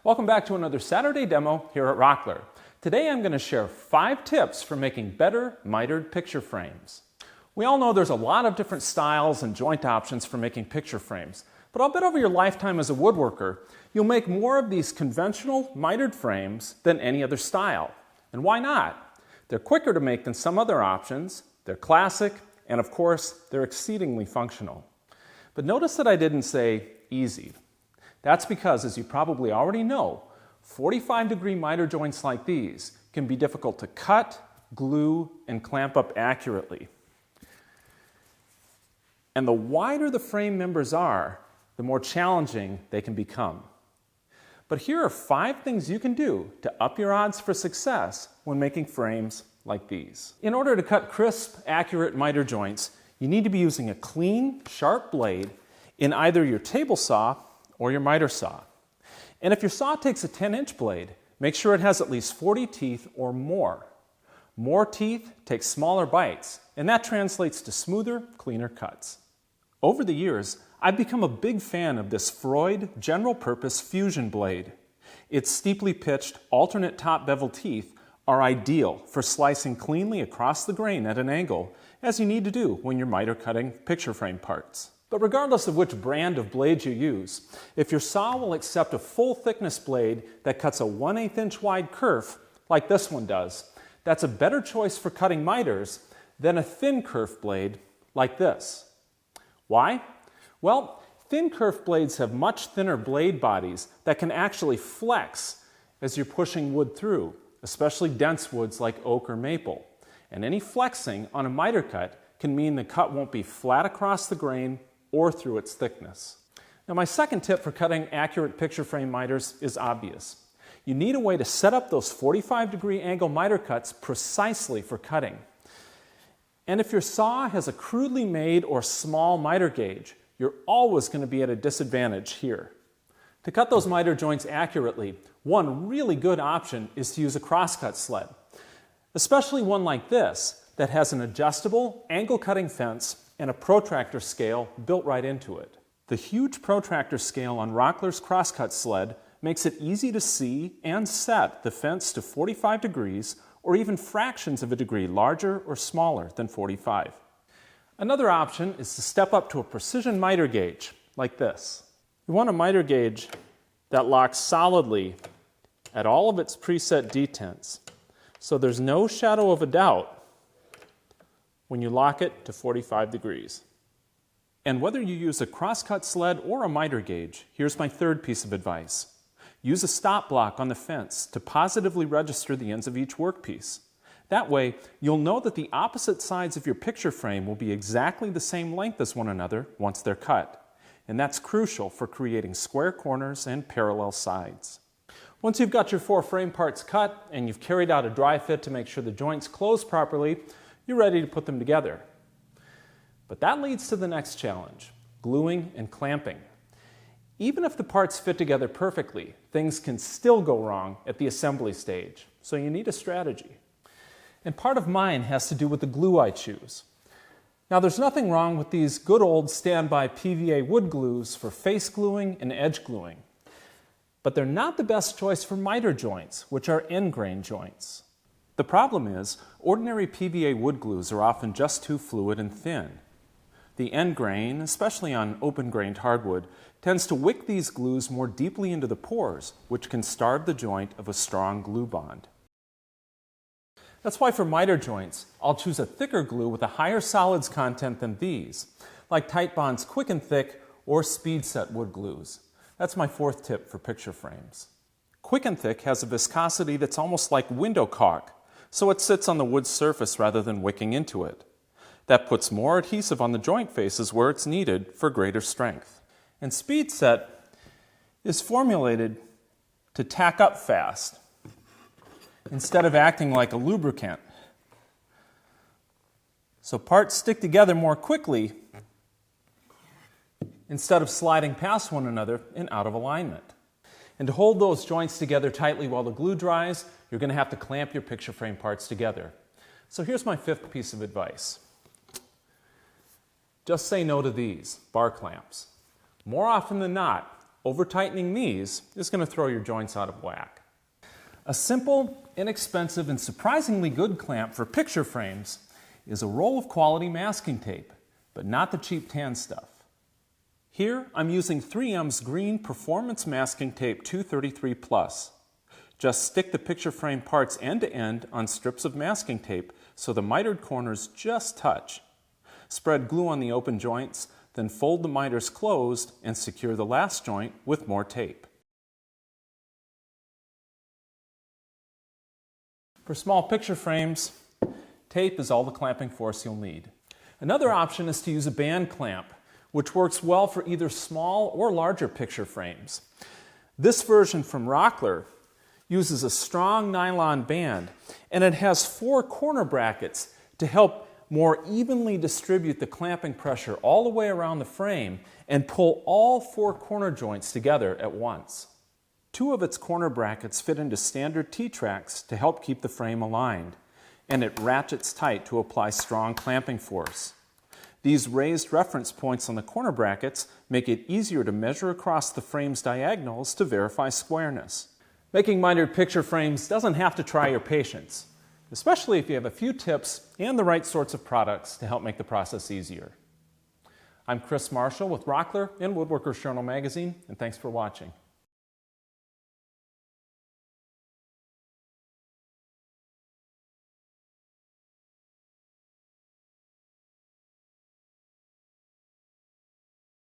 Welcome back to another Saturday demo here at Rockler. Today I'm going to share 5 tips for making better mitered picture frames. We all know there's a lot of different styles and joint options for making picture frames, but I'll bet over your lifetime as a woodworker, you'll make more of these conventional mitered frames than any other style. And why not? They're quicker to make than some other options, they're classic, and of course, they're exceedingly functional. But notice that I didn't say easy. That's because, as you probably already know, 45-degree miter joints like these can be difficult to cut, glue, and clamp up accurately. And the wider the frame members are, the more challenging they can become. But here are 5 things you can do to up your odds for success when making frames like these. In order to cut crisp, accurate miter joints, you need to be using a clean, sharp blade in either your table saw or your miter saw. And if your saw takes a 10-inch blade, make sure it has at least 40 teeth or more. More teeth take smaller bites, and that translates to smoother, cleaner cuts. Over the years, I've become a big fan of this Freud general-purpose fusion blade. Its steeply pitched, alternate top bevel teeth are ideal for slicing cleanly across the grain at an angle, as you need to do when you're miter cutting picture frame parts. But regardless of which brand of blade you use, if your saw will accept a full thickness blade that cuts a 1/8 inch wide kerf, like this one does, that's a better choice for cutting miters than a thin kerf blade like this. Why? Well, thin kerf blades have much thinner blade bodies that can actually flex as you're pushing wood through, especially dense woods like oak or maple. And any flexing on a miter cut can mean the cut won't be flat across the grain or through its thickness. Now, my second tip for cutting accurate picture frame miters is obvious. You need a way to set up those 45-degree angle miter cuts precisely for cutting. And if your saw has a crudely made or small miter gauge, you're always going to be at a disadvantage here. To cut those miter joints accurately, one really good option is to use a crosscut sled, especially one like this that has an adjustable angle cutting fence and a protractor scale built right into it. The huge protractor scale on Rockler's crosscut sled makes it easy to see and set the fence to 45 degrees or even fractions of a degree larger or smaller than 45. Another option is to step up to a precision miter gauge like this. You want a miter gauge that locks solidly at all of its preset detents, so there's no shadow of a doubt when you lock it to 45 degrees. And whether you use a crosscut sled or a miter gauge, here's my third piece of advice. Use a stop block on the fence to positively register the ends of each workpiece. That way, you'll know that the opposite sides of your picture frame will be exactly the same length as one another once they're cut. And that's crucial for creating square corners and parallel sides. Once you've got your 4 frame parts cut and you've carried out a dry fit to make sure the joints close properly, you're ready to put them together. But that leads to the next challenge, gluing and clamping. Even if the parts fit together perfectly, things can still go wrong at the assembly stage, so you need a strategy. And part of mine has to do with the glue I choose. Now, there's nothing wrong with these good old standby PVA wood glues for face gluing and edge gluing, but they're not the best choice for miter joints, which are end grain joints. The problem is, ordinary PVA wood glues are often just too fluid and thin. The end grain, especially on open-grained hardwood, tends to wick these glues more deeply into the pores, which can starve the joint of a strong glue bond. That's why for miter joints, I'll choose a thicker glue with a higher solids content than these, like Titebond's Quick and Thick or Speed Set wood glues. That's my 4th tip for picture frames. Quick and Thick has a viscosity that's almost like window caulk, so it sits on the wood's surface rather than wicking into it. That puts more adhesive on the joint faces where it's needed for greater strength. And Speed Set is formulated to tack up fast instead of acting like a lubricant. So parts stick together more quickly instead of sliding past one another and out of alignment. And to hold those joints together tightly while the glue dries, you're going to have to clamp your picture frame parts together. So here's my 5th piece of advice. Just say no to these bar clamps. More often than not, over-tightening these is going to throw your joints out of whack. A simple, inexpensive, and surprisingly good clamp for picture frames is a roll of quality masking tape, but not the cheap tan stuff. Here, I'm using 3M's Green Performance Masking Tape 233 Plus. Just stick the picture frame parts end to end on strips of masking tape so the mitered corners just touch. Spread glue on the open joints, then fold the miters closed and secure the last joint with more tape. For small picture frames, tape is all the clamping force you'll need. Another option is to use a band clamp, which works well for either small or larger picture frames. This version from Rockler uses a strong nylon band, and it has 4 corner brackets to help more evenly distribute the clamping pressure all the way around the frame and pull all 4 corner joints together at once. 2 of its corner brackets fit into standard T-tracks to help keep the frame aligned, and it ratchets tight to apply strong clamping force. These raised reference points on the corner brackets make it easier to measure across the frame's diagonals to verify squareness. Making mitered picture frames doesn't have to try your patience, especially if you have a few tips and the right sorts of products to help make the process easier. I'm Chris Marshall with Rockler and Woodworker's Journal magazine, and thanks for watching.